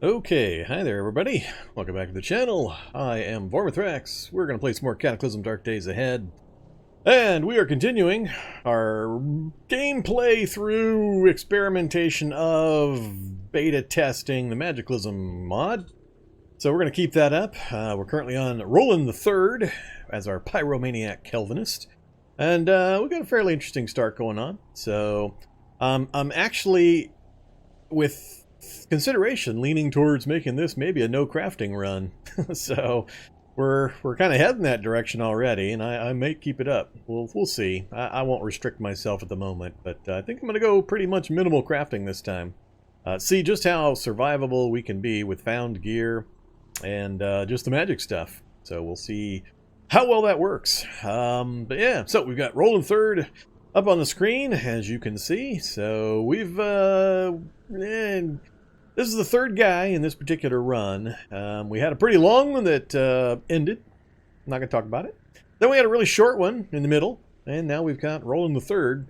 Okay, hi there everybody. Welcome back to the channel. I am Vormithrax. We're going to play some more Cataclysm Dark Days Ahead. And we are continuing our gameplay through experimentation of beta testing the Magiclysm mod. So we're going to keep that up. We're currently on Roland the Third as our Pyromaniac Kelvinist. And we've got a fairly interesting start going on. So I'm actually, with consideration, leaning towards making this maybe a no crafting run. So we're kind of heading that direction already, and I may keep it up. We'll see. I won't restrict myself at the moment, but I think I'm going to go pretty much minimal crafting this time. See just how survivable we can be with found gear and just the magic stuff. So we'll see how well that works. But yeah, so we've got Roland Third up on the screen, as you can see. So we've this is the third guy in this particular run. We had a pretty long one that ended. I'm not going to talk about it. Then we had a really short one in the middle, and now we've got Roland the Third.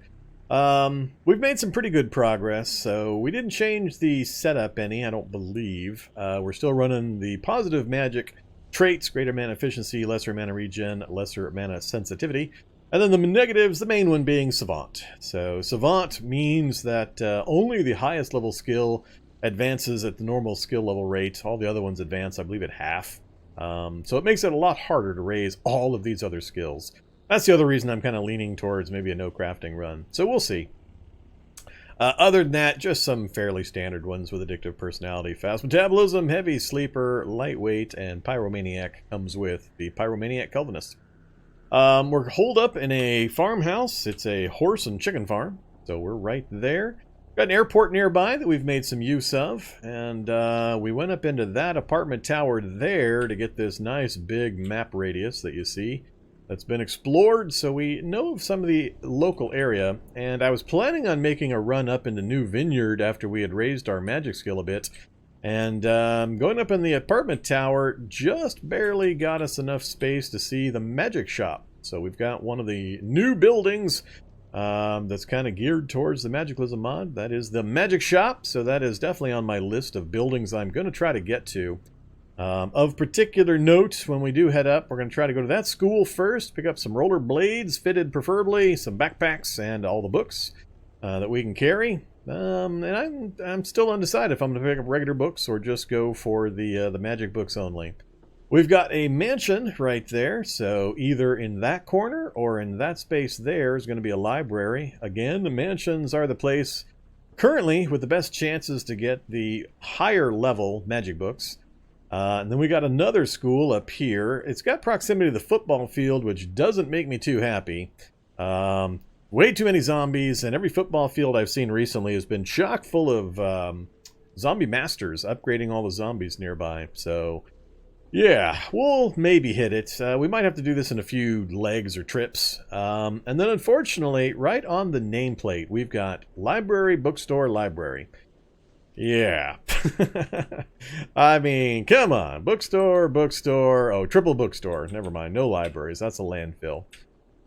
We've made some pretty good progress, so we didn't change the setup any, I don't believe. We're still running the positive magic traits, greater mana efficiency, lesser mana regen, lesser mana sensitivity. And then the negatives, the main one being Savant. So Savant means that only the highest level skill advances at the normal skill level rate. All the other ones advance, I believe, at half. So it makes it a lot harder to raise all of these other skills. That's the other reason I'm kind of leaning towards maybe a no crafting run. So we'll see. Other than that, just some fairly standard ones with addictive personality. Fast metabolism, heavy sleeper, lightweight, and pyromaniac comes with the Pyromaniac Kelvinist. We're holed up in a farmhouse. It's a horse and chicken farm, so we're right there. Got an airport nearby that we've made some use of, and we went up into that apartment tower there to get this nice big map radius that you see that's been explored, so we know of some of the local area. And I was planning on making a run up into New Vineyard after we had raised our magic skill a bit, and going up in the apartment tower just barely got us enough space to see the magic shop. So we've got one of the new buildings that's kind of geared towards the Magiclysm mod. That is the magic shop, so that is definitely on my list of buildings I'm going to try to get to. Of particular note, when we do head up, we're going to try to go to that school first, pick up some roller blades, fitted preferably, some backpacks, and all the books that we can carry. And I'm still undecided if I'm going to pick up regular books or just go for the magic books only. We've got a mansion right there, so either in that corner or in that space there is going to be a library. Again, the mansions are the place currently with the best chances to get the higher level magic books. And then we got another school up here. It's got proximity to the football field, which doesn't make me too happy. Way too many zombies, and every football field I've seen recently has been chock full of zombie masters upgrading all the zombies nearby. So yeah, we'll maybe hit it. We might have to do this in a few legs or trips. And then unfortunately, right on the nameplate, we've got library, bookstore, library. Yeah. I mean, come on. Bookstore, bookstore. Oh, triple bookstore. Never mind. No libraries. That's a landfill.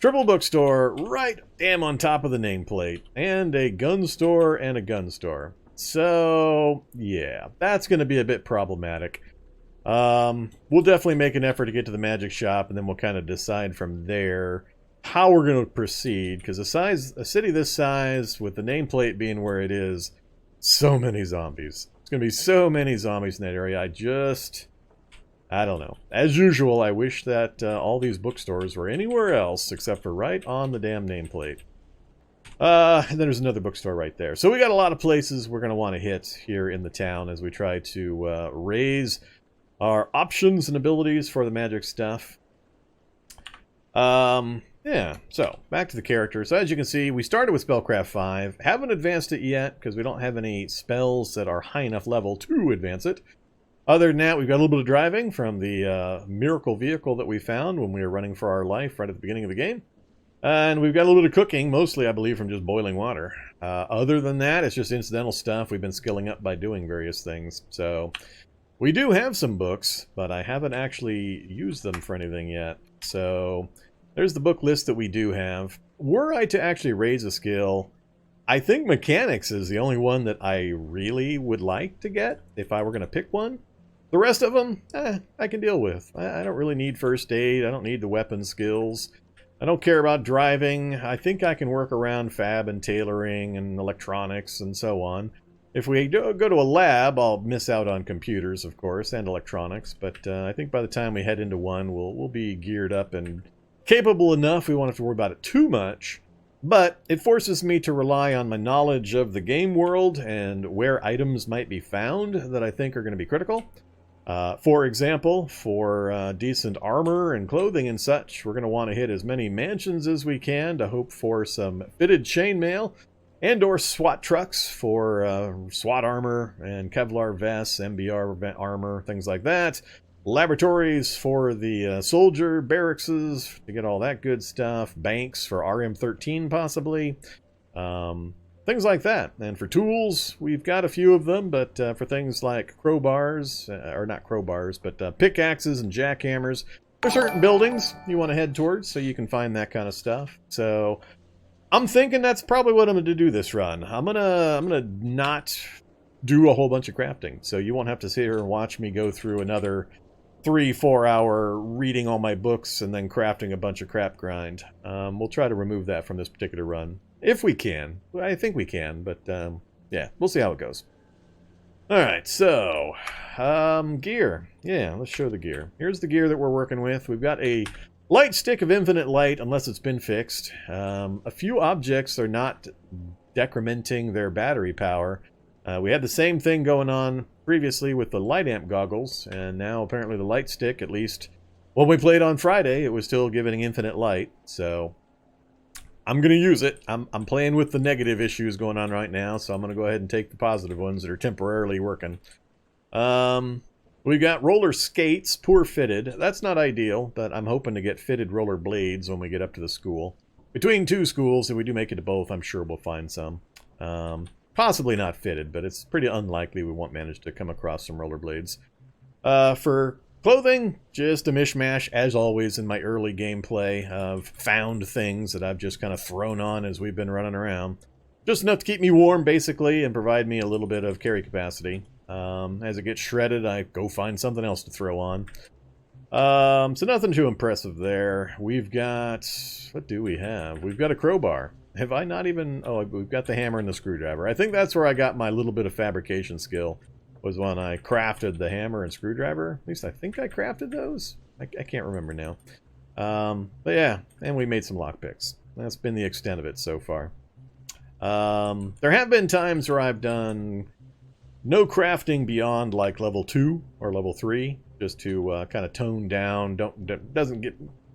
Triple bookstore right damn on top of the nameplate. And a gun store and a gun store. So, yeah, that's going to be a bit problematic. We'll definitely make an effort to get to the magic shop, and then we'll kind of decide from there how we're going to proceed, because a city this size, with the nameplate being where it is, so many zombies. It's going to be so many zombies in that area. I don't know. As usual, I wish that all these bookstores were anywhere else except for right on the damn nameplate. And then there's another bookstore right there. So we got a lot of places we're going to want to hit here in the town as we try to raise our options and abilities for the magic stuff. Yeah, so back to the character. So as you can see, we started with Spellcraft 5. Haven't advanced it yet because we don't have any spells that are high enough level to advance it. Other than that, we've got a little bit of driving from the miracle vehicle that we found when we were running for our life right at the beginning of the game. And we've got a little bit of cooking, mostly I believe from just boiling water. Other than that, it's just incidental stuff we've been skilling up by doing various things. So we do have some books, but I haven't actually used them for anything yet. So there's the book list that we do have. Were I to actually raise a skill, I think mechanics is the only one that I really would like to get if I were going to pick one. The rest of them, I can deal with. I don't really need first aid. I don't need the weapon skills. I don't care about driving. I think I can work around fab and tailoring and electronics and so on. If we go to a lab, I'll miss out on computers, of course, and electronics. But I think by the time we head into one, we'll be geared up and capable enough. We won't have to worry about it too much. But it forces me to rely on my knowledge of the game world and where items might be found that I think are going to be critical. For example, for decent armor and clothing and such, we're going to want to hit as many mansions as we can to hope for some fitted chainmail and or SWAT trucks for SWAT armor and Kevlar vests, MBR armor, things like that. Laboratories for the soldier barracks to get all that good stuff. Banks for RM13 possibly. Things like that. And for tools, we've got a few of them, but for things like crowbars, or not crowbars, but pickaxes and jackhammers, there are certain buildings you want to head towards so you can find that kind of stuff. So I'm thinking that's probably what I'm going to do this run. I'm gonna not do a whole bunch of crafting, so you won't have to sit here and watch me go through another 3-4 hour reading all my books and then crafting a bunch of crap grind. We'll try to remove that from this particular run. If we can. I think we can, but yeah, we'll see how it goes. Alright, so gear. Yeah, let's show the gear. Here's the gear that we're working with. We've got a light stick of infinite light, unless it's been fixed. A few objects are not decrementing their battery power. We had the same thing going on previously with the light amp goggles, and now apparently the light stick, at least when we played on Friday, it was still giving infinite light, so I'm going to use it. I'm playing with the negative issues going on right now, so I'm going to go ahead and take the positive ones that are temporarily working. We've got roller skates, poor fitted. That's not ideal, but I'm hoping to get fitted roller blades when we get up to the school. Between two schools, if we do make it to both, I'm sure we'll find some. Possibly not fitted, but it's pretty unlikely we won't manage to come across some rollerblades. For clothing, just a mishmash, as always in my early gameplay, of found things that I've just kind of thrown on as we've been running around. Just enough to keep me warm, basically, and provide me a little bit of carry capacity. As it gets shredded, I go find something else to throw on. So nothing too impressive there. We've got... what do we have? We've got a crowbar. Have I not even... oh, we've got the hammer and the screwdriver. I think that's where I got my little bit of fabrication skill, was when I crafted the hammer and screwdriver. At least I think I crafted those. I can't remember now. But yeah, and we made some lockpicks. That's been the extent of it so far. There have been times where I've done no crafting beyond like level 2 or level 3, just to kind of tone down.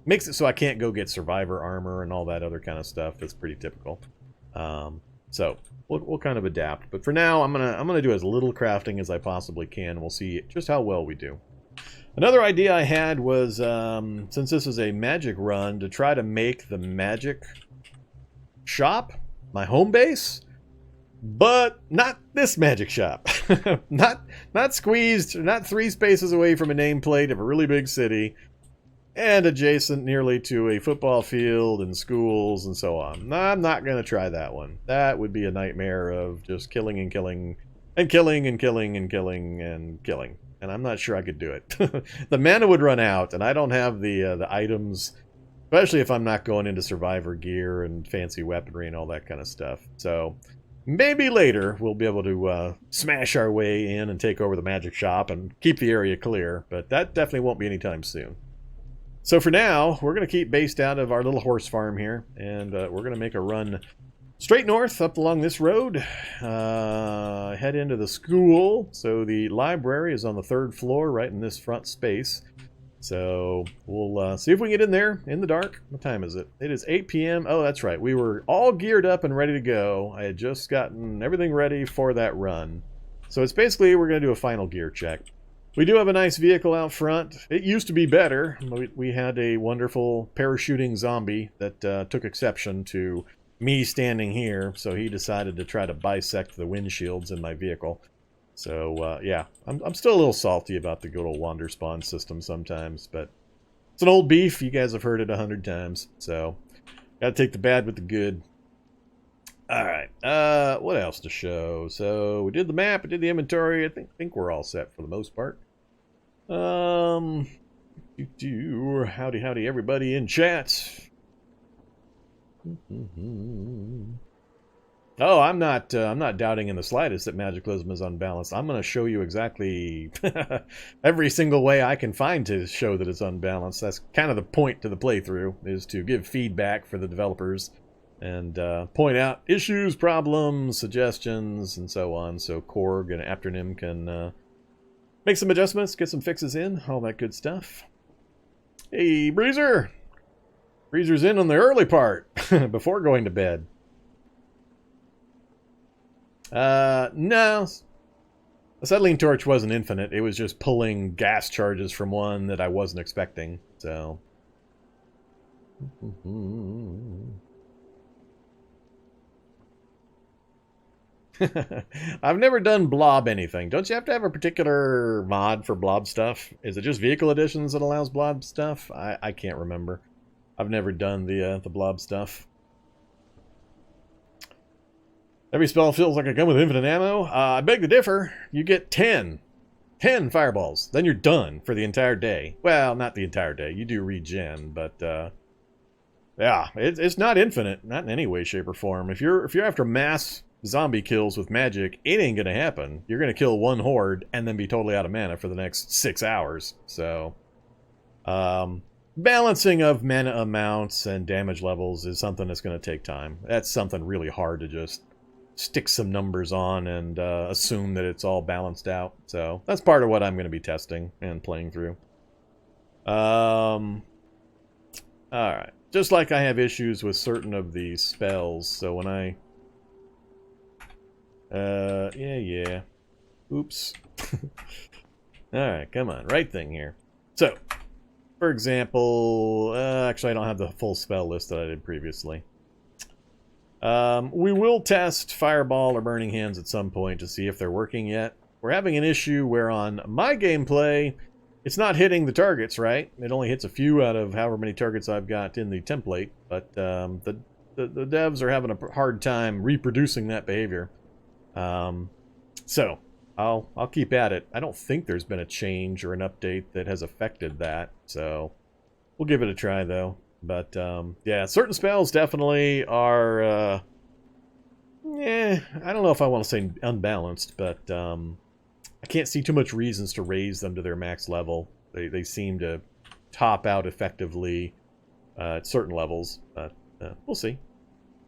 Makes it so I can't go get survivor armor and all that other kind of stuff. That's pretty typical. So we'll kind of adapt. But for now, I'm gonna do as little crafting as I possibly can. We'll see just how well we do. Another idea I had was, since this is a magic run, to try to make the magic shop my home base, but not this magic shop. not squeezed, not 3 spaces away from a nameplate of a really big city, and adjacent nearly to a football field and schools and so on. I'm not going to try that one. That would be a nightmare of just killing and killing and killing and killing and killing and killing. And I'm not sure I could do it. The mana would run out, and I don't have the items, especially if I'm not going into survivor gear and fancy weaponry and all that kind of stuff. So maybe later we'll be able to smash our way in and take over the magic shop and keep the area clear, but that definitely won't be anytime soon. So for now, we're going to keep based out of our little horse farm here, and we're going to make a run straight north up along this road, head into the school. So the library is on the 3rd floor, right in this front space. So we'll see if we can get in there in the dark. What time is it? It is 8 p.m. Oh, that's right. We were all geared up and ready to go. I had just gotten everything ready for that run. So it's basically, we're going to do a final gear check. We do have a nice vehicle out front. It used to be better. We had a wonderful parachuting zombie that took exception to me standing here, so he decided to try to bisect the windshields in my vehicle. So, yeah, I'm still a little salty about the good old Wanderspawn system sometimes, but it's an old beef. You guys have heard it 100 times, so gotta take the bad with the good. Alright, what else to show? So, we did the map, we did the inventory. I think we're all set for the most part. Howdy everybody in chat. Oh, I'm not doubting in the slightest that Magiclysm is unbalanced. I'm going to show you exactly every single way I can find to show that it's unbalanced. That's kind of the point to the playthrough, is to give feedback for the developers and point out issues, problems, suggestions, and so on, so Korg and Afternim can make some adjustments, get some fixes in, all that good stuff. Hey, Breezer! Breezer's in on the early part, before going to bed. No. Acetylene torch wasn't infinite. It was just pulling gas charges from one that I wasn't expecting, so... I've never done blob anything. Don't you have to have a particular mod for blob stuff? Is it just vehicle editions that allows blob stuff? I can't remember. I've never done the blob stuff. Every spell feels like a gun with infinite ammo. I beg to differ. You get 10 fireballs. Then you're done for the entire day. Well, not the entire day. You do regen, but yeah, it's not infinite. Not in any way, shape, or form. If you're after mass zombie kills with magic, it ain't gonna happen. You're gonna kill one horde and then be totally out of mana for the next 6 hours. So, balancing of mana amounts and damage levels is something that's gonna take time. That's something really hard to just stick some numbers on and assume that it's all balanced out. So that's part of what I'm going to be testing and playing through. Alright. Just like I have issues with certain of these spells, so when I... yeah. Oops. Alright, come on. Right thing here. So, for example... actually, I don't have the full spell list that I did previously. We will test Fireball or Burning Hands at some point to see if they're working yet. We're having an issue where on my gameplay, it's not hitting the targets, right? It only hits a few out of however many targets I've got in the template, but the devs are having a hard time reproducing that behavior. So, I'll keep at it. I don't think there's been a change or an update that has affected that, so we'll give it a try, though. But, yeah, certain spells definitely are, I don't know if I want to say unbalanced, but I can't see too much reasons to raise them to their max level. They seem to top out effectively at certain levels, but we'll see.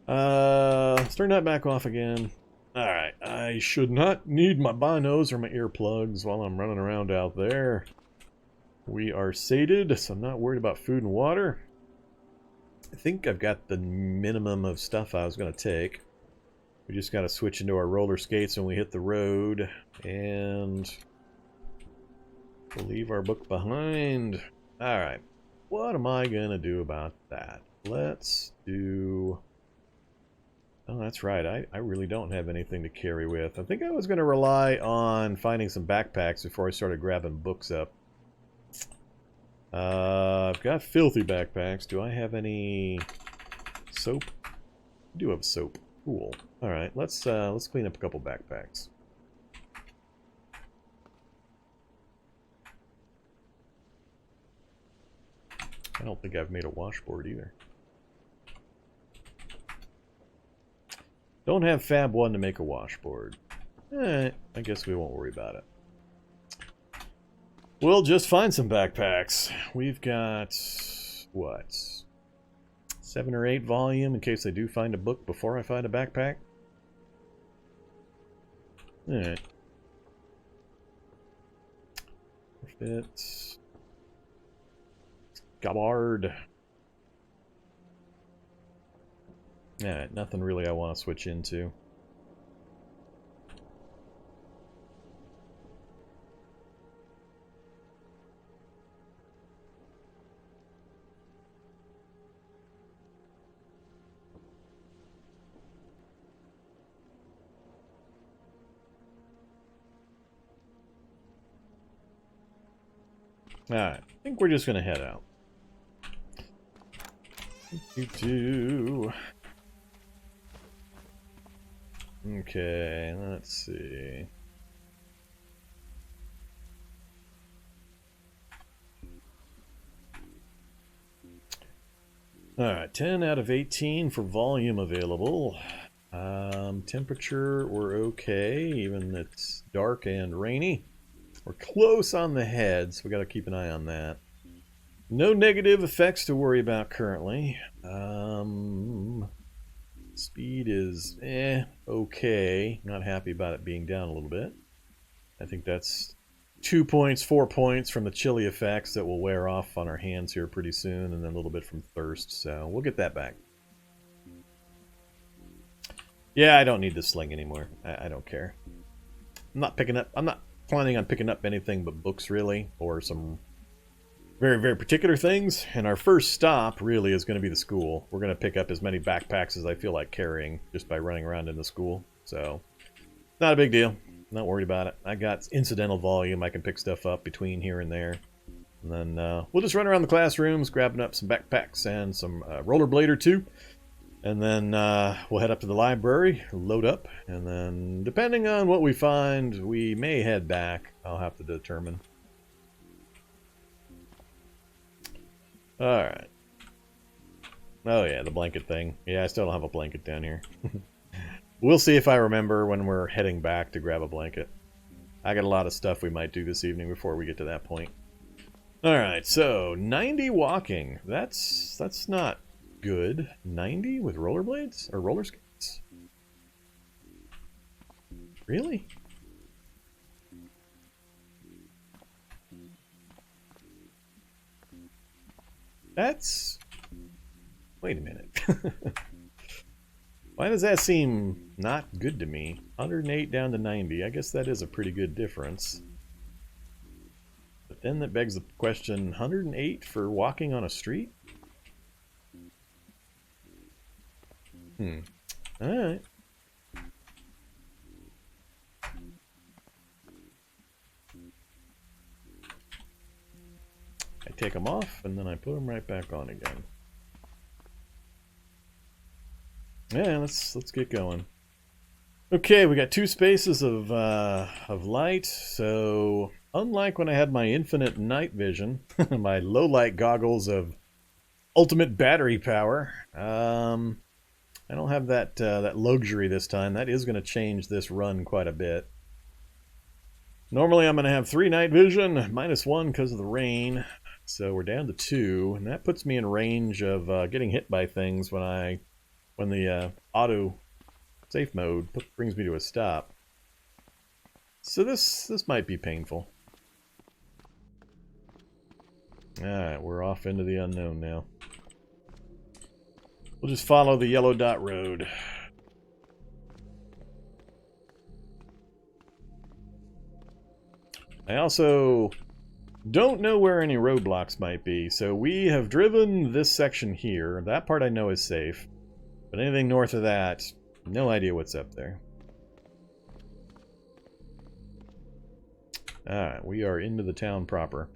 Let's turn that back off again. Alright, I should not need my binos or my earplugs while I'm running around out there. We are sated, so I'm not worried about food and water. I think I've got the minimum of stuff I was going to take. We just got to switch into our roller skates when we hit the road. And we'll leave our book behind. Alright. What am I going to do about that? Let's do... Oh, that's right. I really don't have anything to carry with. I think I was going to rely on finding some backpacks before I started grabbing books up. I've got filthy backpacks. Do I have any soap? I do have soap. Cool. All right, let's clean up a couple backpacks. I don't think I've made a washboard either. Don't have Fab 1 to make a washboard. I guess we won't worry about it. We'll just find some backpacks. We've got, what, 7 or 8 volume in case I do find a book before I find a backpack. Alright. Fit. Gabard. Alright, nothing really I want to switch into. Alright, I think we're just going to head out. Okay, let's see. Alright, 10 out of 18 for volume available. Temperature, we're okay, even though it's dark and rainy. We're close on the head, so we got to keep an eye on that. No negative effects to worry about currently. Speed is okay. Not happy about it being down a little bit. I think that's 2 points, 4 points from the chilly effects that will wear off on our hands here pretty soon, and then a little bit from thirst, so we'll get that back. Yeah, I don't need the sling anymore. I don't care. I'm not planning on picking up anything but books, really, or some very, very particular things. And our first stop, really, is going to be the school. We're going to pick up as many backpacks as I feel like carrying just by running around in the school. So, not a big deal. Not worried about it. I got incidental volume. I can pick stuff up between here and there. And then we'll just run around the classrooms, grabbing up some backpacks and some rollerblade or two. And then we'll head up to the library, load up, and then depending on what we find, we may head back. I'll have to determine. Alright. Oh yeah, the blanket thing. Yeah, I still don't have a blanket down here. We'll see if I remember when we're heading back to grab a blanket. I got a lot of stuff we might do this evening before we get to that point. Alright, so 90 walking. That's not good. 90 with rollerblades? Or roller skates? Really? That's... Wait a minute. Why does that seem not good to me? 108 down to 90. I guess that is a pretty good difference. But then that begs the question, 108 for walking on a street? Alright. I take them off, and then I put them right back on again. Yeah, let's get going. Okay, we got 2 spaces of light, so unlike when I had my infinite night vision, my low light goggles of ultimate battery power, I don't have that that luxury this time. That is going to change this run quite a bit. Normally I'm going to have 3 night vision, -1 because of the rain, so we're down to 2, and that puts me in range of getting hit by things when the auto safe mode brings me to a stop. So this might be painful. Alright, we're off into the unknown now. We'll just follow the yellow dot road. I also don't know where any roadblocks might be, so we have driven this section here. That part I know is safe. But anything north of that, no idea what's up there. Alright, we are into the town proper.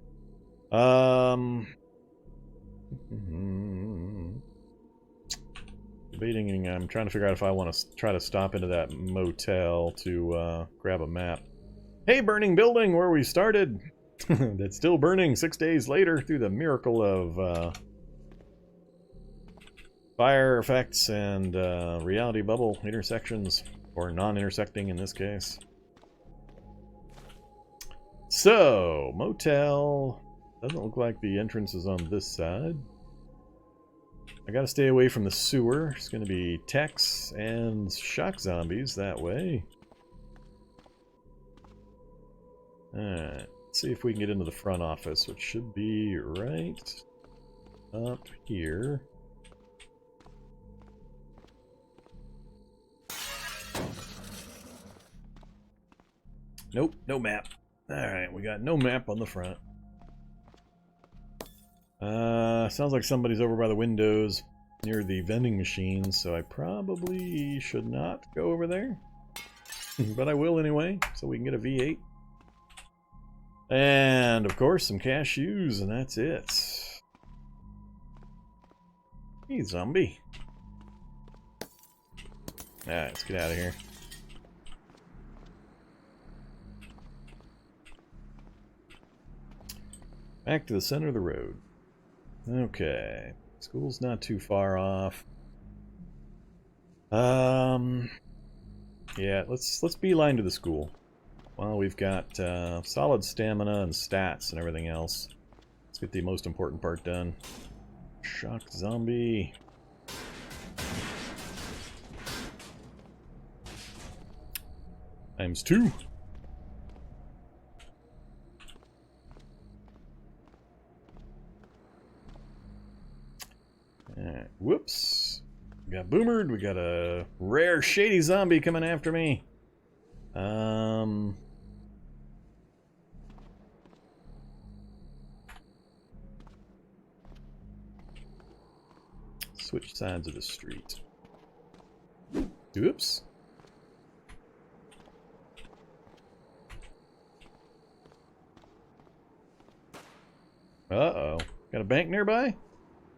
Debating, I'm trying to figure out if I want to try to stop into that motel to grab a map. Hey, burning building where we started! That's still burning 6 days later through the miracle of fire effects and reality bubble intersections, or non-intersecting in this case. So, motel. Doesn't look like the entrance is on this side. I gotta stay away from the sewer. It's gonna be techs and shock zombies that way. Alright, let's see if we can get into the front office, which should be right up here. Nope, no map. Alright, we got no map on the front. Sounds like somebody's over by the windows near the vending machines, so I probably should not go over there. But I will anyway, so we can get a V8. And, of course, some cashews, and that's it. Hey, zombie. Alright, let's get out of here. Back to the center of the road. Okay. School's not too far off. Yeah, let's beeline to the school. Well, we've got solid stamina and stats and everything else. Let's get the most important part done. Shock zombie. ×2. Alright, whoops. We got boomered. We got a rare shady zombie coming after me. Switch sides of the street. Oops. Uh-oh. Got a bank nearby?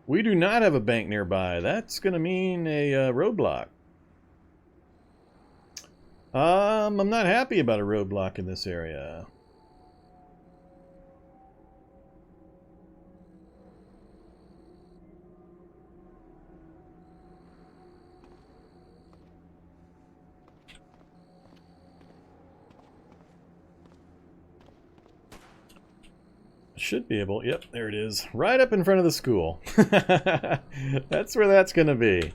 We do not have a bank nearby. That's going to mean a roadblock. I'm not happy about a roadblock in this area. Should be able, yep, there it is. Right up in front of the school. That's where that's going to be.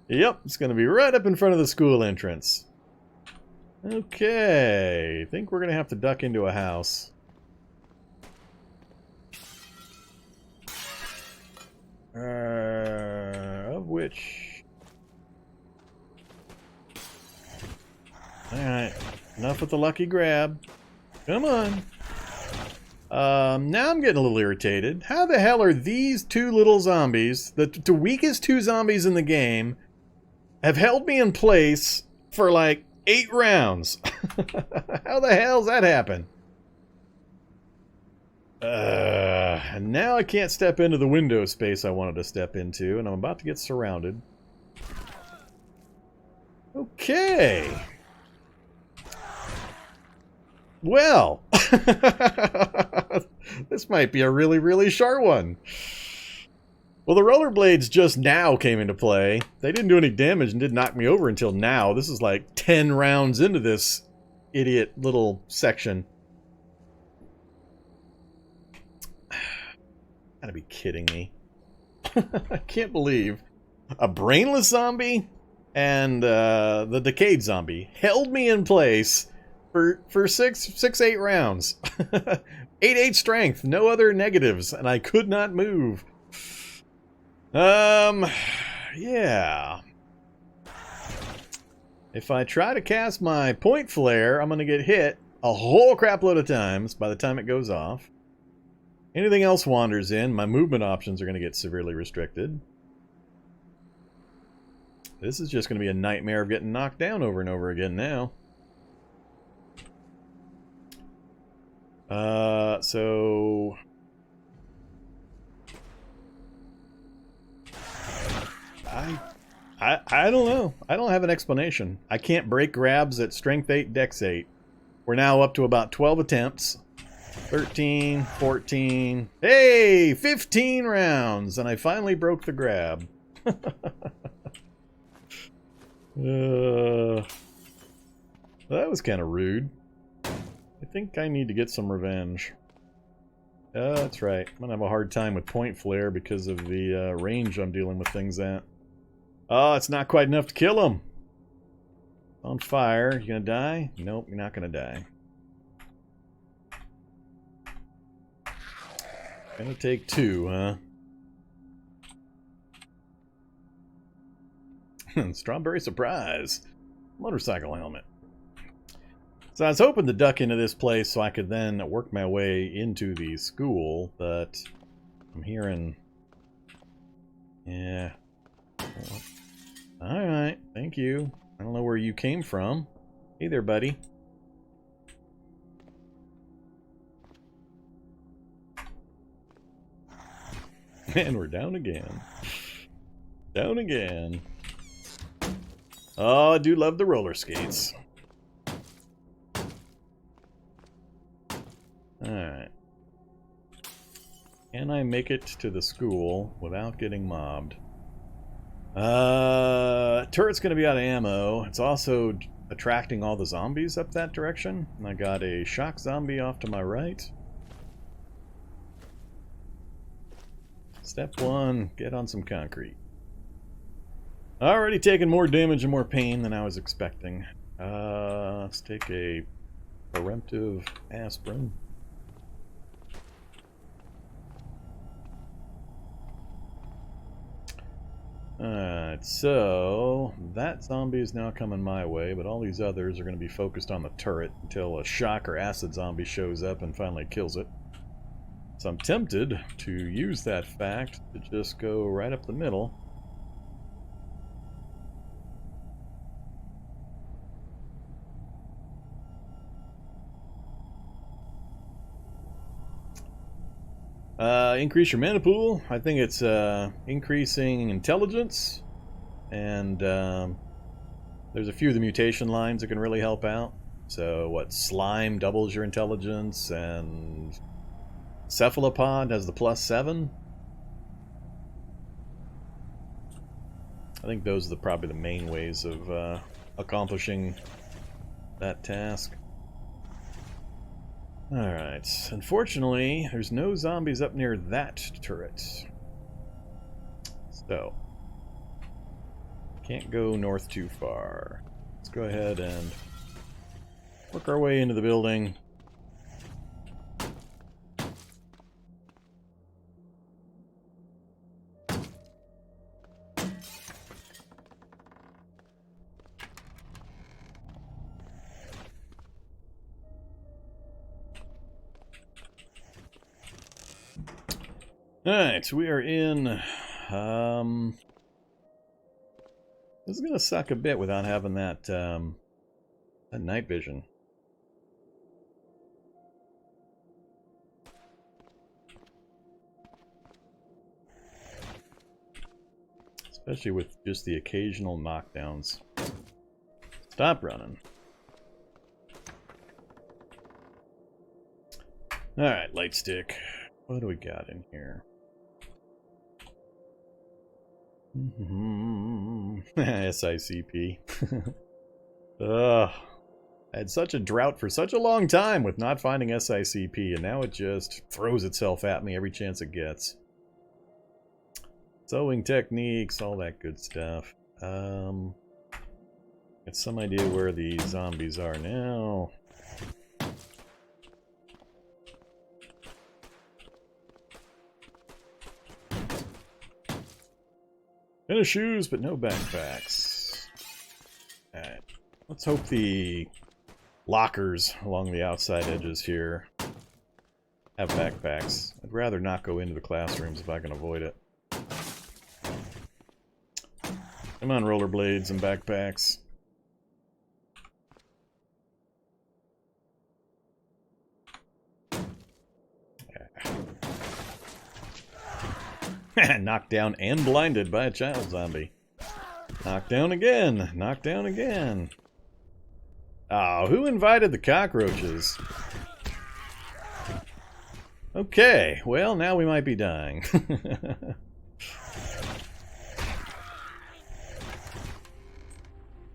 Yep, it's going to be right up in front of the school entrance. Okay, I think we're going to have to duck into a house. Of which... Alright, enough with the lucky grab. Come on. Now I'm getting a little irritated. How the hell are these two little zombies, the weakest two zombies in the game, have held me in place for like 8 rounds? How the hell's that happen? And now I can't step into the window space I wanted to step into, and I'm about to get surrounded. Okay. Well, this might be a really, really short one. Well, the rollerblades just now came into play. They didn't do any damage and didn't knock me over until now. This is like 10 rounds into this idiot little section. Gotta be kidding me. I can't believe a brainless zombie and the decayed zombie held me in place for 8 rounds. 8 strength, no other negatives, and I could not move. Yeah. If I try to cast my point flare, I'm going to get hit a whole crap load of times by the time it goes off. Anything else wanders in, my movement options are going to get severely restricted. This is just going to be a nightmare of getting knocked down over and over again now. So I don't know. I don't have an explanation. I can't break grabs at strength 8, dex 8. We're now up to about 12 attempts. 13, 14, hey, 15 rounds, and I finally broke the grab. That was kind of rude. I think I need to get some revenge. That's right. I'm going to have a hard time with point flare because of the range I'm dealing with things at. Oh, it's not quite enough to kill him. On fire. You going to die? Nope, you're not going to die. Gonna take 2, huh? Strawberry surprise. Motorcycle helmet. So I was hoping to duck into this place so I could then work my way into the school, but I'm hearing... Yeah. Alright, thank you. I don't know where you came from. Hey there, buddy. And we're down again. Down again. Oh, I do love the roller skates. Alright. Can I make it to the school without getting mobbed? Turret's going to be out of ammo. It's also attracting all the zombies up that direction. And I got a shock zombie off to my right. Step 1, get on some concrete. Already taking more damage and more pain than I was expecting. Let's take a preemptive aspirin. Alright, so that zombie is now coming my way, but all these others are going to be focused on the turret until a shock or acid zombie shows up and finally kills it. So I'm tempted to use that fact to just go right up the middle. Increase your mana pool. I think it's increasing intelligence, and there's a few of the mutation lines that can really help out. So what, slime doubles your intelligence, and cephalopod has the +7. I think those are probably the main ways of accomplishing that task. Alright, unfortunately, there's no zombies up near that turret. So, can't go north too far. Let's go ahead and work our way into the building. Alright, we are in, this is going to suck a bit without having that, that night vision. Especially with just the occasional knockdowns. Stop running. Alright, light stick. What do we got in here? SICP. Ugh. I had such a drought for such a long time with not finding SICP, and now it just throws itself at me every chance it gets. Sewing techniques, all that good stuff. Got some idea where the zombies are now. Tennis shoes, but no backpacks. Alright. Let's hope the lockers along the outside edges here have backpacks. I'd rather not go into the classrooms if I can avoid it. Come on, rollerblades and backpacks. Knocked down and blinded by a child zombie. Knocked down again. Knocked down again. Oh, who invited the cockroaches? Okay, well, now we might be dying.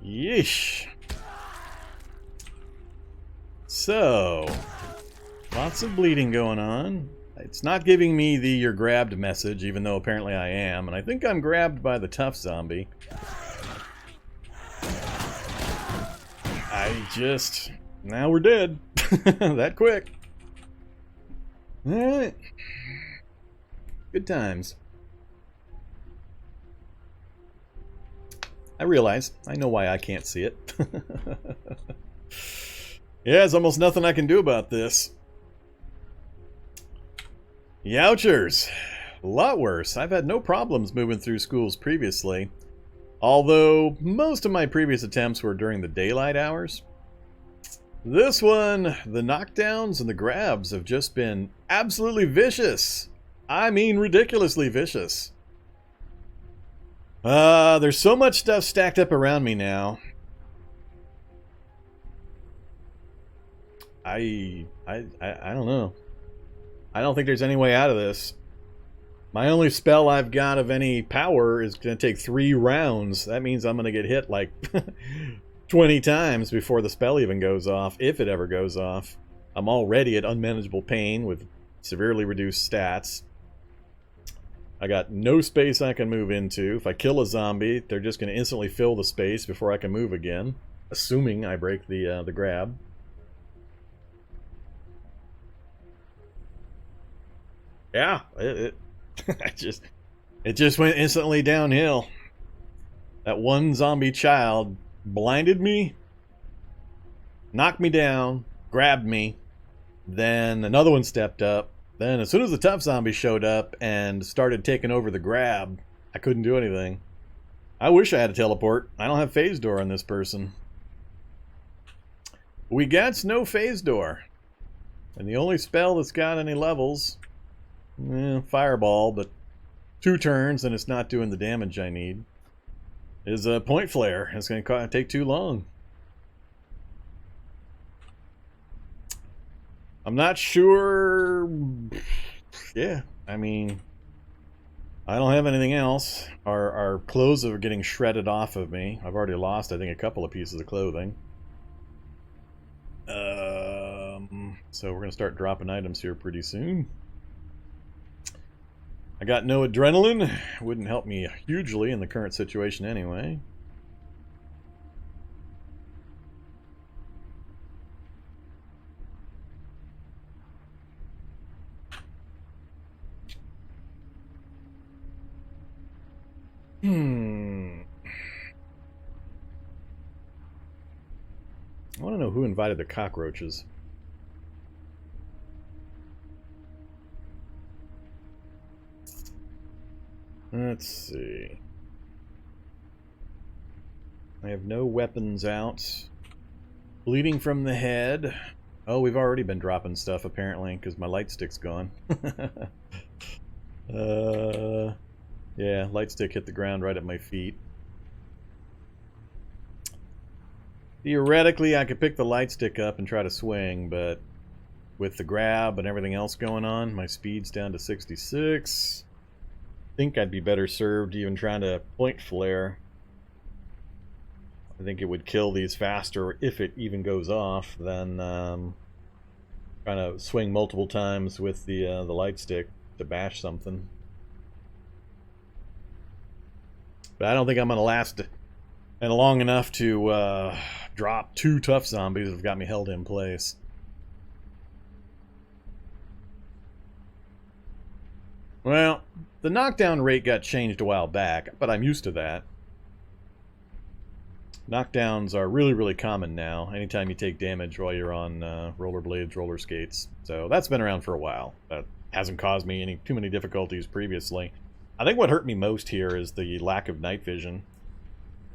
Yeesh. So, lots of bleeding going on. It's not giving me the "you're grabbed" message, even though apparently I am, and I think I'm grabbed by the tough zombie. Now we're dead. That quick. Alright. Good times. I realize. I know why I can't see it. Yeah, there's almost nothing I can do about this. Youchers. A lot worse. I've had no problems moving through schools previously. Although, most of my previous attempts were during the daylight hours. This one, the knockdowns and the grabs have just been absolutely vicious. I mean, ridiculously vicious. There's so much stuff stacked up around me now. I don't know. I don't think there's any way out of this. My only spell I've got of any power is going to take 3 rounds. That means I'm going to get hit like 20 times before the spell even goes off, if it ever goes off. I'm already at unmanageable pain with severely reduced stats. I got no space I can move into. If I kill a zombie, they're just going to instantly fill the space before I can move again, assuming I break the grab. Yeah, it just went instantly downhill. That one zombie child blinded me, knocked me down, grabbed me, then another one stepped up. Then as soon as the tough zombie showed up and started taking over the grab, I couldn't do anything. I wish I had a teleport. I don't have phase door on this person. We got no phase door. And the only spell that's got any levels, fireball, but 2 turns and it's not doing the damage I need, is a point flare. It's going to take too long. I'm not sure. Yeah, I mean, I don't have anything else. Our clothes are getting shredded off of me. I've already lost, I think, a couple of pieces of clothing. So we're going to start dropping items here pretty soon. I got no adrenaline. Wouldn't help me hugely in the current situation anyway. I want to know who invited the cockroaches. Let's see. I have no weapons out. Bleeding from the head. Oh, we've already been dropping stuff apparently because my light stick's gone. Yeah, light stick hit the ground right at my feet. Theoretically, I could pick the light stick up and try to swing, but with the grab and everything else going on, my speed's down to 66. I think I'd be better served even trying to point flare. I think it would kill these faster if it even goes off than trying to swing multiple times with the light stick to bash something. But I don't think I'm going to last long enough to drop 2 tough zombies that have got me held in place. Well, the knockdown rate got changed a while back, but I'm used to that. Knockdowns are really, really common now. Anytime you take damage while you're on rollerblades, roller skates. So that's been around for a while. That hasn't caused me too many difficulties previously. I think what hurt me most here is the lack of night vision.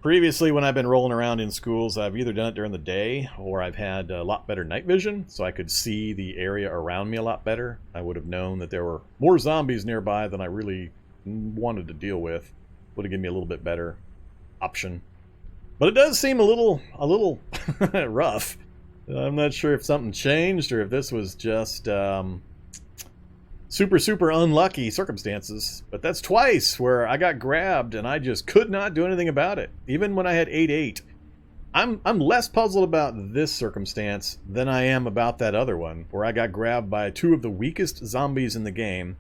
Previously, when I've been rolling around in schools, I've either done it during the day or I've had a lot better night vision, so I could see the area around me a lot better. I would have known that there were more zombies nearby than I really wanted to deal with. Would have given me a little bit better option. But it does seem a little rough. I'm not sure if something changed or if this was just super unlucky circumstances. But that's twice where I got grabbed and I just could not do anything about it. Even when I had 8-8. I'm less puzzled about this circumstance than I am about that other one, where I got grabbed by 2 of the weakest zombies in the game,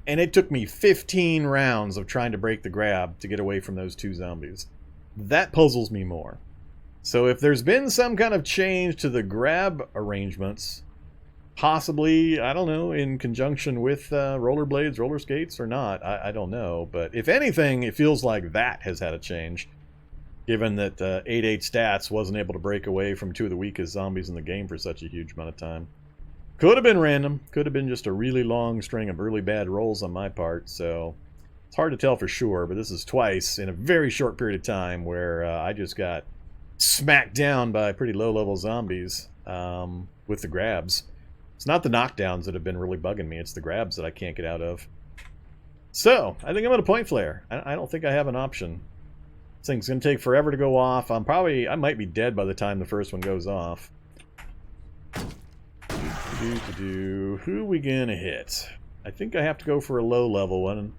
and it took me 15 rounds of trying to break the grab to get away from those 2 zombies. That puzzles me more. So if there's been some kind of change to the grab arrangements, possibly, I don't know, in conjunction with rollerblades, roller skates, or not, I don't know. But if anything, it feels like that has had a change, given that 8-8 stats wasn't able to break away from 2 of the weakest zombies in the game for such a huge amount of time. Could have been random. Could have been just a really long string of really bad rolls on my part, so it's hard to tell for sure, but this is twice in a very short period of time where I just got smacked down by pretty low-level zombies with the grabs. It's not the knockdowns that have been really bugging me, it's the grabs that I can't get out of. So, I think I'm going to point flare. I don't think I have an option. This thing's going to take forever to go off. I might be dead by the time the first one goes off. Who are we going to hit? I think I have to go for a low level one.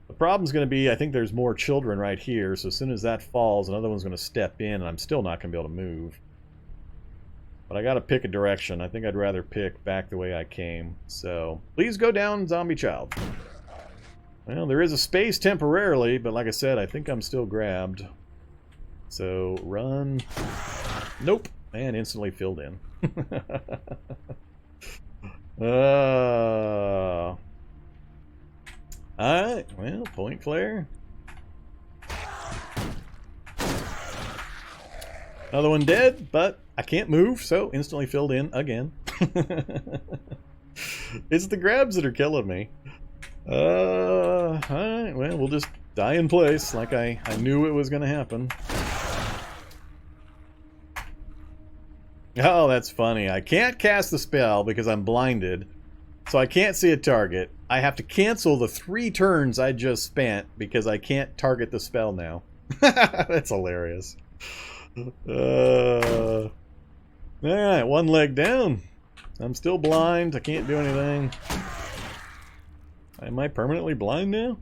The problem's going to be, I think there's more children right here, so as soon as that falls, another one's going to step in, and I'm still not going to be able to move. But I got to pick a direction. I think I'd rather pick back the way I came. So, please go down, zombie child. Well, there is a space temporarily, but like I said, I think I'm still grabbed. So, run. Nope. And instantly filled in. Alright, well, point flare. Another one dead, but I can't move, so instantly filled in again. It's the grabs that are killing me. Alright, well, we'll just die in place like I knew it was going to happen. Oh, that's funny. I can't cast the spell because I'm blinded, so I can't see a target. I have to cancel the 3 turns I just spent because I can't target the spell now. That's hilarious. Alright, one leg down. I'm still blind. I can't do anything. Am I permanently blind now?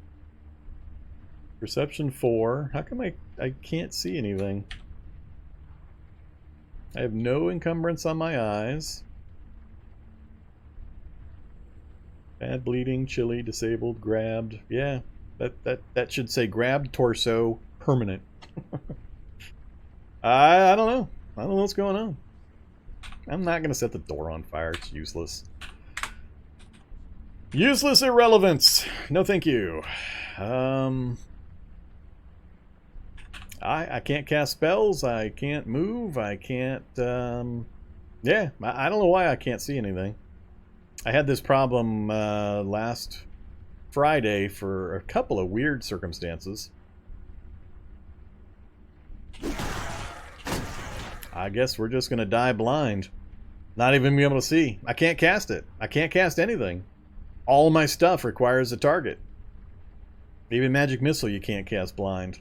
Perception 4. How come I can't see anything? I have no encumbrance on my eyes. Bad bleeding, chilly, disabled, grabbed. Yeah, that should say grabbed, torso, permanent. I don't know. I don't know what's going on. I'm not going to set the door on fire. It's useless. Useless irrelevance. No thank you. I can't cast spells. I can't move. I can't... yeah, I don't know why I can't see anything. I had this problem last Friday for a couple of weird circumstances. I guess we're just going to die blind. Not even be able to see. I can't cast it. I can't cast anything. All my stuff requires a target. Even Magic Missile you can't cast blind.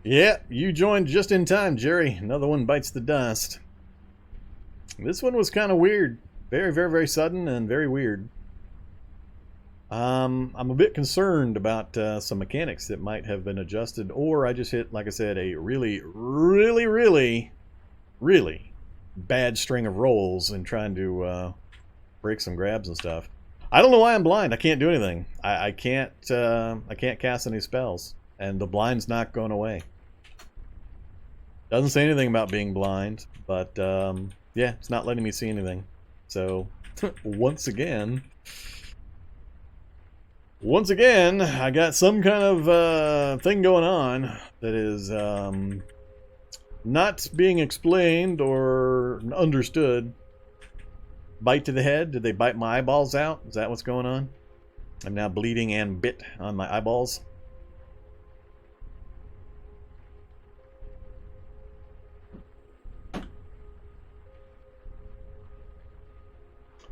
Yeah, you joined just in time, Jerry. Another one bites the dust. This one was kind of weird. Very, very, very sudden and very weird. I'm a bit concerned about some mechanics that might have been adjusted, or I just hit, like I said, a really, really, really, really bad string of rolls in trying to break some grabs and stuff. I don't know why I'm blind. I can't do anything. I can't cast any spells. And the blind's not going away. Doesn't say anything about being blind, but yeah, it's not letting me see anything. So, once again, I got some kind of thing going on that is not being explained or understood. Bite to the head? Did they bite my eyeballs out? Is that what's going on? I'm now bleeding and bit on my eyeballs.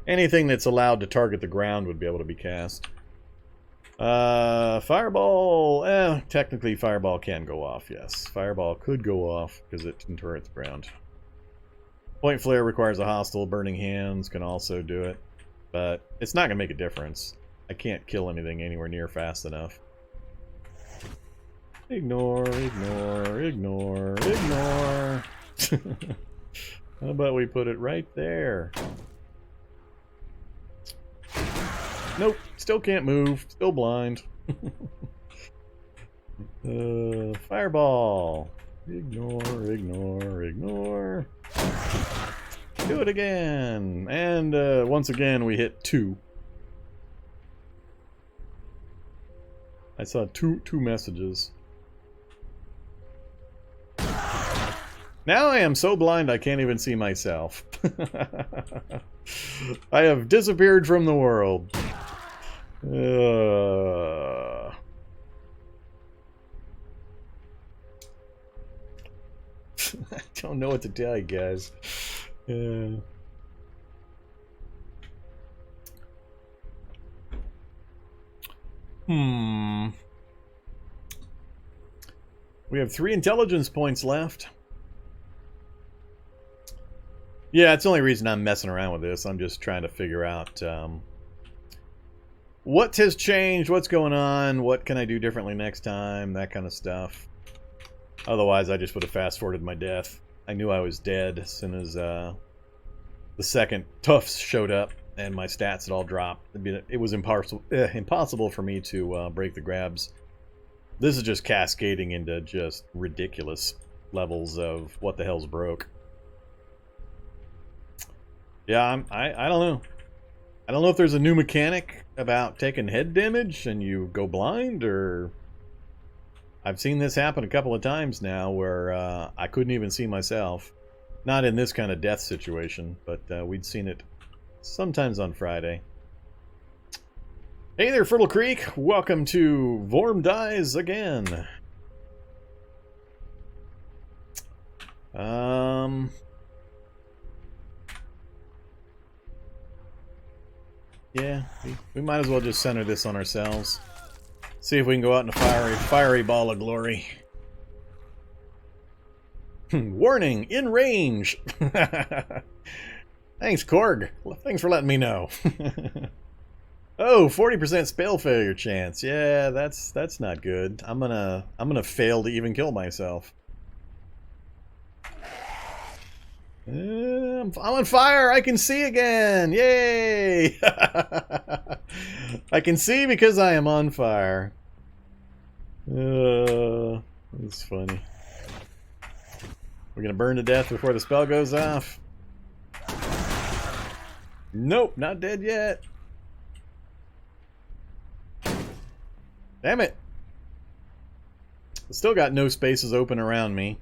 Anything that's allowed to target the ground would be able to be cast. Fireball. Technically Fireball can go off, yes. Fireball could go off because it can turret the ground. Point Flare requires a hostile. Burning Hands can also do it. But it's not going to make a difference. I can't kill anything anywhere near fast enough. Ignore, ignore, ignore, ignore. How about we put it right there? Nope, still can't move, still blind. Fireball. Ignore, ignore, ignore. Do it again. And once again we hit 2. I saw two messages. Now I am so blind I can't even see myself. I have disappeared from the world. I don't know what to tell you guys. We have 3 intelligence points left. Yeah, it's the only reason I'm messing around with this. I'm just trying to figure out what has changed, what's going on, what can I do differently next time, that kind of stuff. Otherwise, I just would have fast-forwarded my death. I knew I was dead as soon as the second Tufts showed up and my stats had all dropped. It was impossible for me to break the grabs. This is just cascading into just ridiculous levels of what the hell's broke. Yeah, I don't know. I don't know if there's a new mechanic about taking head damage and you go blind, or... I've seen this happen a couple of times now where I couldn't even see myself. Not in this kind of death situation, but we'd seen it sometimes on Friday. Hey there, Fertile Creek. Welcome to Vorm Dies Again. Yeah, we might as well just center this on ourselves. See if we can go out in a fiery ball of glory. Warning, in range. Thanks, Korg. Thanks for letting me know. Oh, 40% spell failure chance. Yeah, that's not good. I'm gonna fail to even kill myself. I'm on fire! I can see again! Yay! I can see because I am on fire. That's funny. We're gonna burn to death before the spell goes off. Nope, not dead yet. Damn it! Still got no spaces open around me.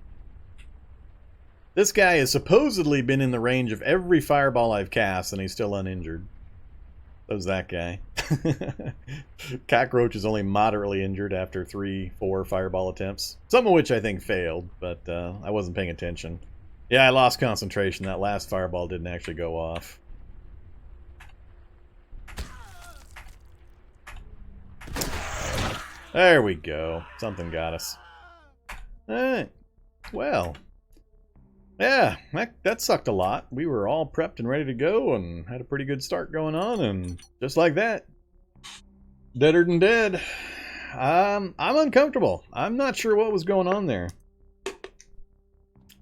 This guy has supposedly been in the range of every fireball I've cast, and he's still uninjured. So's that guy. Cockroach is only moderately injured after 3-4 fireball attempts. Some of which I think failed, but I wasn't paying attention. Yeah, I lost concentration. That last fireball didn't actually go off. There we go. Something got us. Alright. Well. Yeah, that sucked a lot. We were all prepped and ready to go and had a pretty good start going on, and just like that, deader than dead. I'm uncomfortable. I'm not sure what was going on there.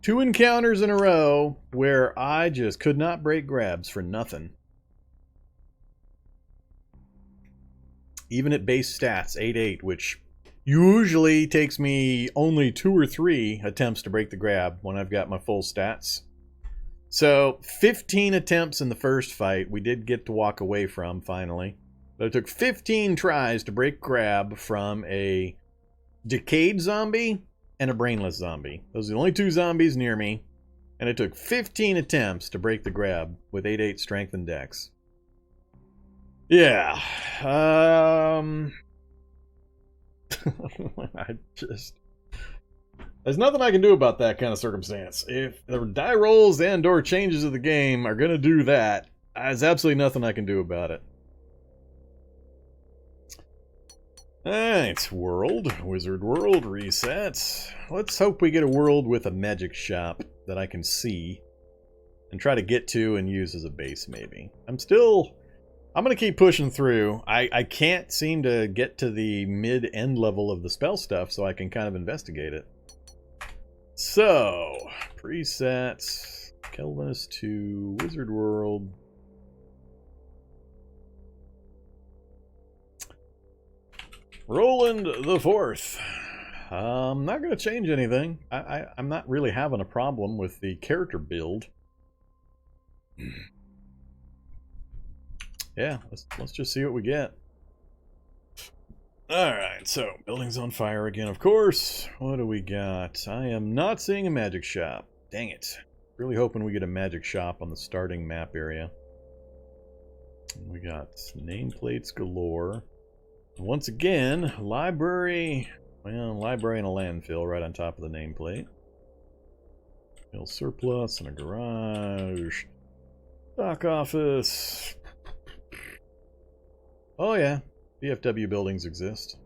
2 encounters in a row where I just could not break grabs for nothing. Even at base stats, 8-8, which usually takes me only 2 or 3 attempts to break the grab when I've got my full stats. So 15 attempts in the first fight we did get to walk away from finally. But it took 15 tries to break grab from a decayed zombie and a brainless zombie. Those are the only 2 zombies near me. And it took 15 attempts to break the grab with 8-8 strength and dex. Yeah. There's nothing I can do about that kind of circumstance. If the die rolls and or changes of the game are going to do that, there's absolutely nothing I can do about it. Alright, world. Wizard world, reset. Let's hope we get a world with a magic shop that I can see and try to get to and use as a base, maybe. I'm going to keep pushing through. I can't seem to get to the mid-end level of the spell stuff, so I can kind of investigate it. So, presets, Kelvinist to Wizard World. Roland the Fourth. I'm not going to change anything. I'm not really having a problem with the character build. Yeah, let's just see what we get. Alright, so, building's on fire again, of course. What do we got? I am not seeing a magic shop. Dang it. Really hoping we get a magic shop on the starting map area. We got nameplates galore. Once again, library. Well, library and a landfill right on top of the nameplate. Mill surplus and a garage. Dock office. Oh yeah, VFW buildings exist.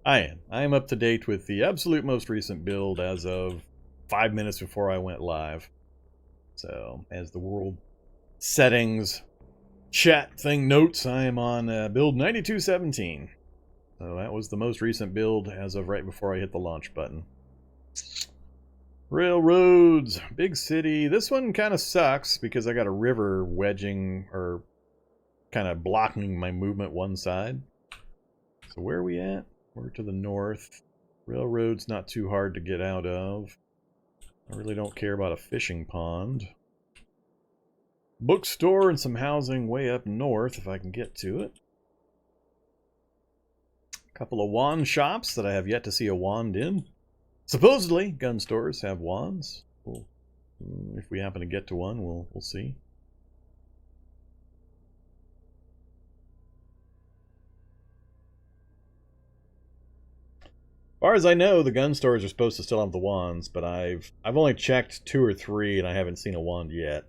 I am. I am up to date with the absolute most recent build as of 5 minutes before I went live. So, as the world settings chat thing notes, I am on build 9217. So that was the most recent build as of right before I hit the launch button. Railroads, big city. This one kind of sucks because I got a river wedging or kind of blocking my movement one side. So where are we at? We're to the north. Railroad's not too hard to get out of. I really don't care about a fishing pond. Bookstore and some housing way up north if I can get to it. A couple of wand shops that I have yet to see a wand in. Supposedly, gun stores have wands. Well, if we happen to get to one, we'll see. As far as I know, the gun stores are supposed to still have the wands, but I've only checked 2 or 3 and I haven't seen a wand yet.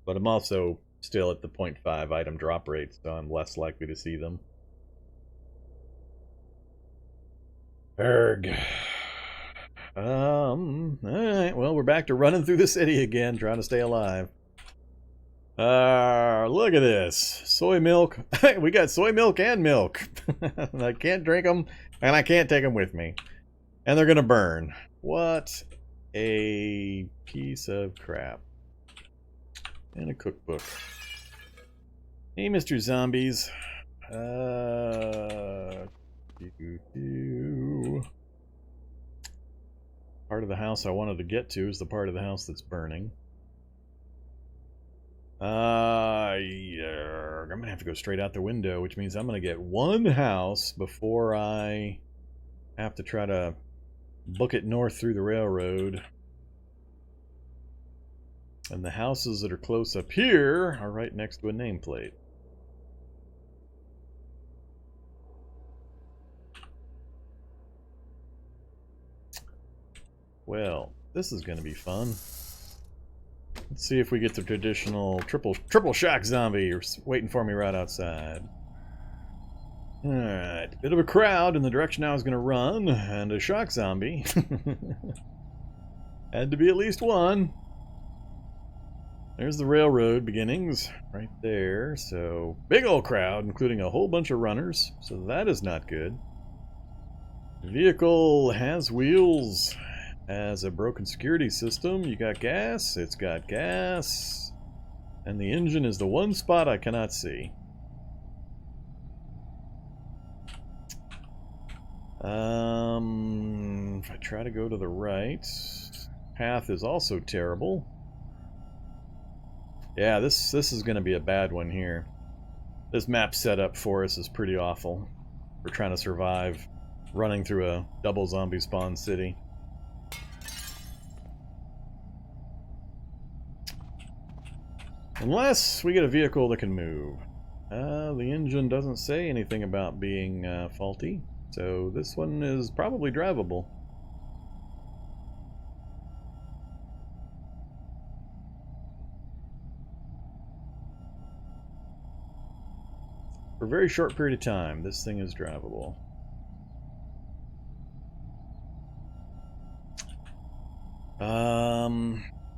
But I'm also still at the 0.5 item drop rate, so I'm less likely to see them. Erg. Alright, well, we're back to running through the city again, trying to stay alive. Look at this. Soy milk. We got soy milk and milk. I can't drink them, and I can't take them with me. And they're gonna burn. What a piece of crap. And a cookbook. Hey, Mr. Zombies. Part of the house I wanted to get to is the part of the house that's burning. Yeah, I'm gonna have to go straight out the window, which means I'm gonna get one house before I have to try to book it north through the railroad. And the houses that are close up here are right next to a nameplate. Well, this is going to be fun. Let's see if we get the traditional triple shock zombie waiting for me right outside. Alright, bit of a crowd in the direction I was going to run, and a shock zombie. Had to be at least one. There's the railroad beginnings right there. So, big old crowd, including a whole bunch of runners. So that is not good. The vehicle has wheels. Has a broken security system. You got gas? It's got gas. And the engine is the one spot I cannot see. If I try to go to the right, path is also terrible. Yeah, this is going to be a bad one here. This map setup for us is pretty awful. We're trying to survive running through a double zombie spawn city. Unless we get a vehicle that can move. The engine doesn't say anything about being faulty, so this one is probably drivable. For a very short period of time, this thing is drivable.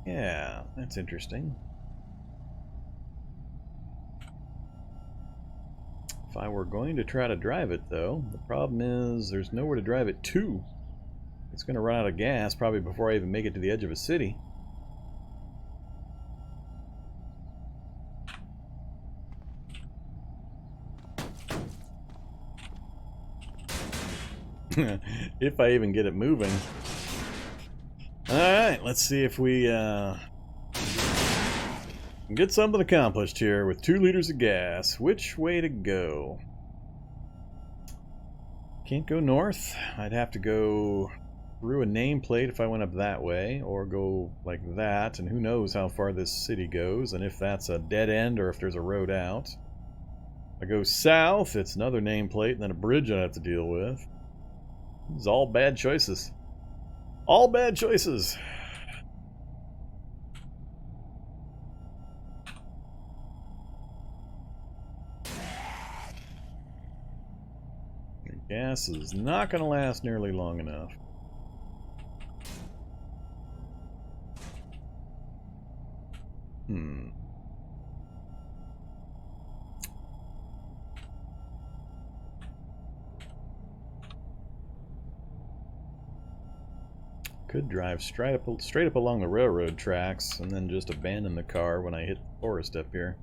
Yeah, that's interesting. If I were going to try to drive it, though, the problem is there's nowhere to drive it to. It's going to run out of gas probably before I even make it to the edge of a city. If I even get it moving. Alright, let's see if we get something accomplished here with 2 liters of gas. Which way to go? Can't go north. I'd have to go through a nameplate if I went up that way, or go like that, and who knows how far this city goes, and if that's a dead end or if there's a road out. If I go south, it's another nameplate and then a bridge I have to deal with. These are all bad choices. All bad choices. Gas is not going to last nearly long enough. Could drive straight up along the railroad tracks and then just abandon the car when I hit the forest up here.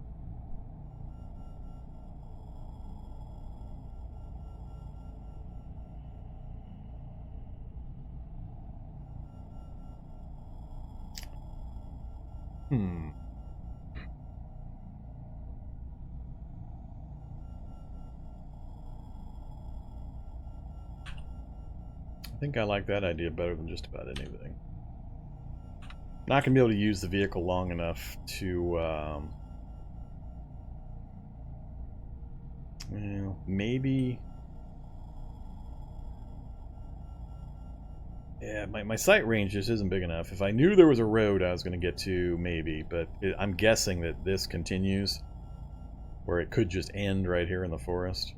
I think I like that idea better than just about anything. Not going to be able to use the vehicle long enough to, well, maybe... Yeah, my sight range just isn't big enough. If I knew there was a road I was going to get to, maybe, but I'm guessing that this continues, where it could just end right here in the forest.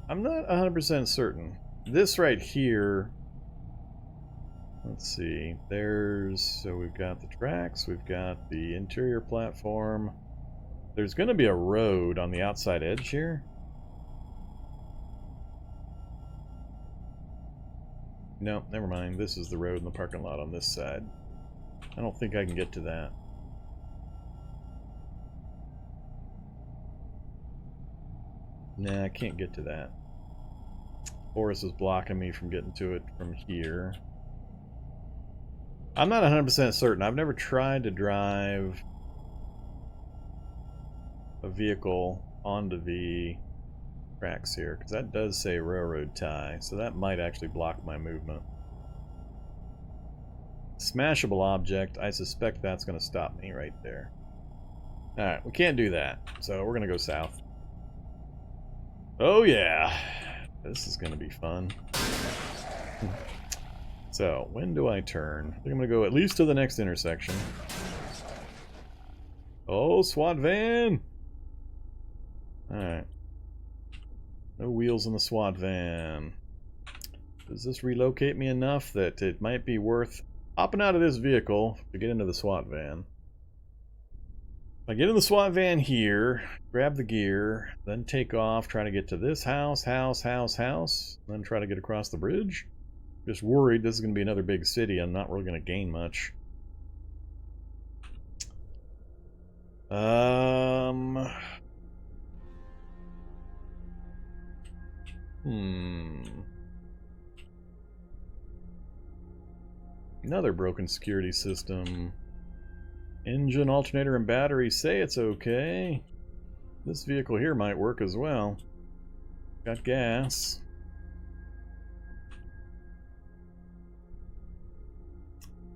I'm not 100% certain. This right here, let's see, so we've got the tracks, we've got the interior platform. There's going to be a road on the outside edge here. No, never mind. This is the road in the parking lot on this side. I don't think I can get to that. Nah, I can't get to that. Forest is blocking me from getting to it from here. I'm not 100% certain. I've never tried to drive a vehicle onto the tracks here, because that does say railroad tie, so that might actually block my movement. Smashable object, I suspect that's going to stop me right there. Alright, we can't do that, so we're going to go south. Oh yeah, this is going to be fun. So, when do I turn? I think I'm going to go at least to the next intersection. Oh, SWAT van! Alright. No wheels in the SWAT van. Does this relocate me enough that it might be worth hopping out of this vehicle to get into the SWAT van? If I get in the SWAT van here, grab the gear, then take off, try to get to this house, then try to get across the bridge. Just worried this is going to be another big city. I'm not really going to gain much. Another broken security system. Engine, alternator, and battery say it's okay. This vehicle here might work as well. Got gas.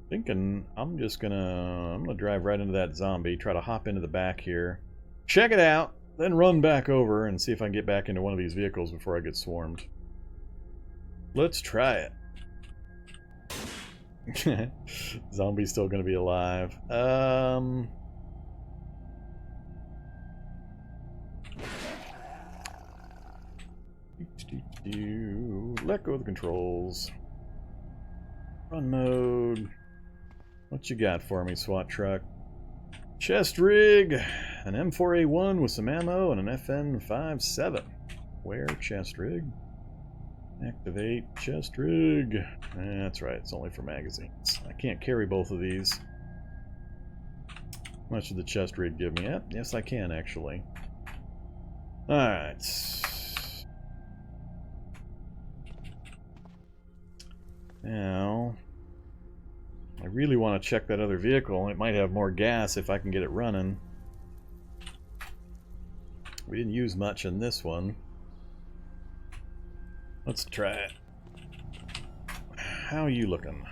Thinking I'm gonna drive right into that zombie, try to hop into the back here, check it out, then run back over and see if I can get back into one of these vehicles before I get swarmed. Let's try it. Zombie's still gonna be alive. Let go of the controls. Run mode. What you got for me, SWAT truck? Chest rig, an M4A1 with some ammo, and an FN57. Where chest rig? Activate chest rig. That's right, it's only for magazines. I can't carry both of these. How much did the chest rig give me? Yep, yes I can actually. Alright. Now, I really want to check that other vehicle. It might have more gas if I can get it running. We didn't use much in this one. Let's try it. How are you looking?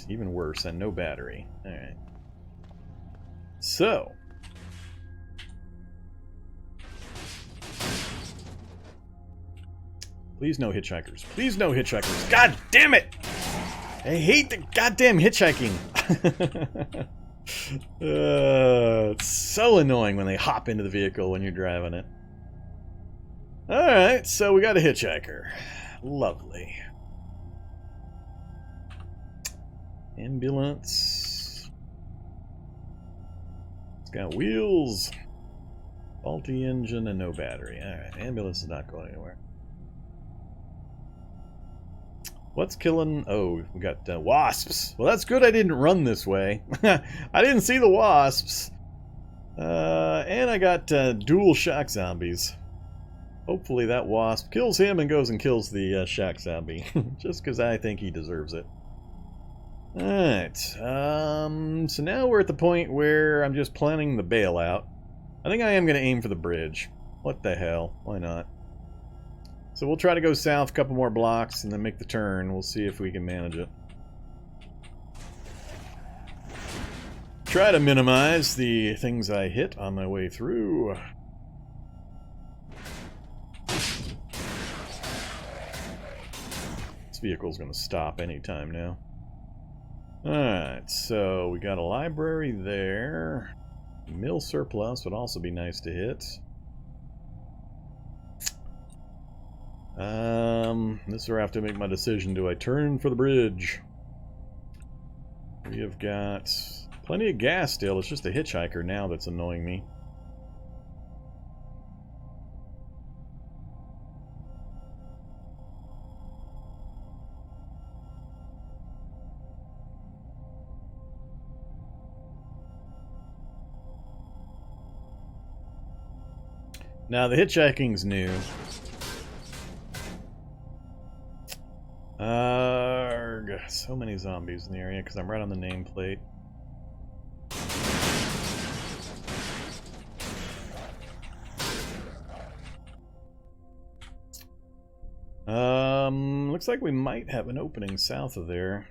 Even worse, and no battery. Alright. So. Please no hitchhikers. Please no hitchhikers. God damn it! I hate the goddamn hitchhiking. It's so annoying when they hop into the vehicle when you're driving it. Alright, so we got a hitchhiker. Lovely. Ambulance. It's got wheels. Faulty engine and no battery. Alright, ambulance is not going anywhere. What's killing... Oh, we got wasps. Well, that's good I didn't run this way. I didn't see the wasps. And I got dual shock zombies. Hopefully that wasp kills him and goes and kills the shock zombie. Just because I think he deserves it. Alright. So now we're at the point where I'm just planning the bailout. I think I am going to aim for the bridge. What the hell? Why not? So we'll try to go south a couple more blocks and then make the turn. We'll see if we can manage it. Try to minimize the things I hit on my way through. This vehicle's going to stop anytime now. Alright, so we got a library there. Mill surplus would also be nice to hit. This is where I have to make my decision. Do I turn for the bridge? We have got plenty of gas still. It's just a hitchhiker now that's annoying me. Now the hitchhiking's new. So many zombies in the area because I'm right on the nameplate. Looks like we might have an opening south of there.